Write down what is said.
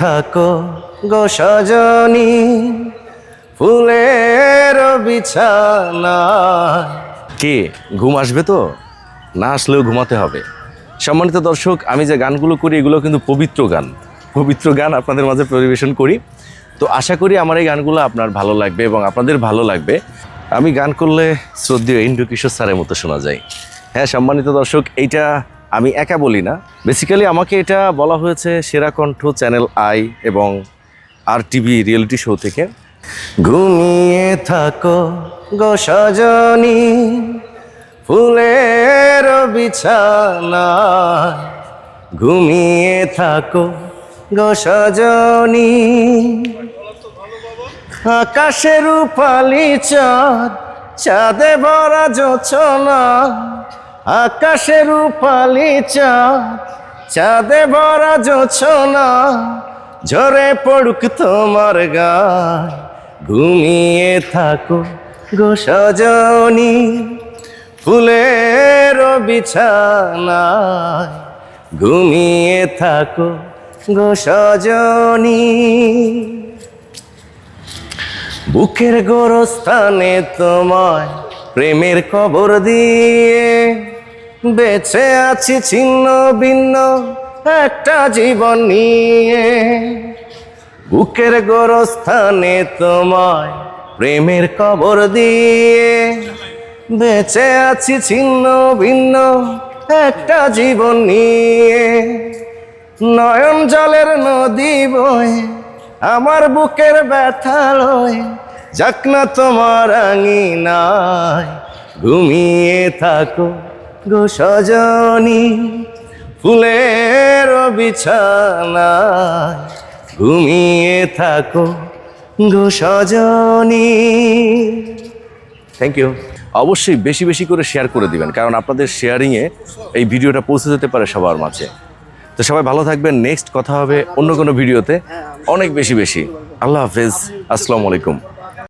থাকো গো সজনী ফুলের বিছানা। কে ঘুম আসবে তো? না আসলেও ঘুমাতে হবে। সম্মানিত দর্শক, আমি যে গানগুলো করি এগুলো কিন্তু পবিত্র গান আপনাদের মাঝে পরিবেশন করি। তো আশা করি আমার এই গানগুলো আপনার ভালো লাগবে এবং আপনাদের ভালো লাগবে। আমি গান করলে শ্রদ্ধেয় ইন্দ্র কিশোর স্যারের মতো শোনা যায়। হ্যাঁ সম্মানিত দর্শক, এইটা আমি একা বলি না, বেসিক্যালি আমাকে এটা বলা হয়েছে সেরা কণ্ঠ চ্যানেল আই এবং RTV রিয়েলিটি শো থেকে। ঘুমিয়ে থাকো গো সজনী ফুলের বিছানা, ঘুমিয়ে থাকো গো সজনী। আকাশে রূপালি চাঁদ, চাঁদে ভরা জোছনা, আকাশে রূপালি চাঁদ, চাঁদে ভরা জোছনা, ঝরে পড়ুক তোমার গায়, ঘুমিয়ে থাকো গো সজনী ফুলের বিছানায়, ঘুমিয়ে থাকো গো সজনী। বুকের গোরস্থানে তোমায় প্রেমের কবর দিয়ে বেঁচে আছি ছিন্ন ভিন্ন একটা জীবন নিয়ে। বুকের গোরস্থানে তোমায় প্রেমের কবর দিয়ে বেঁচে আছি ছিন্ন ভিন্ন একটা জীবন নিয়ে। নয়ন জলের নদী বয়ে আমার বুকের ব্যথা লয়ে যাক না তোমার আঙিনায়, ঘুমিয়ে থাকো গো সজনী ফুলের বিছানায়, ঘুমিয়ে থাকো গো সজনী। Thank you. অবশ্যই বেশি বেশি করে শেয়ার করে দিবেন, কারণ আপনাদের শেয়ারিংয়ে এই ভিডিওটা পৌঁছে যেতে পারে সবার মাঝে। তো সবাই ভালো থাকবেন, নেক্সট কথা হবে অন্য কোনো ভিডিওতে অনেক বেশি। আল্লাহ হাফেজ, আসসালামু আলাইকুম।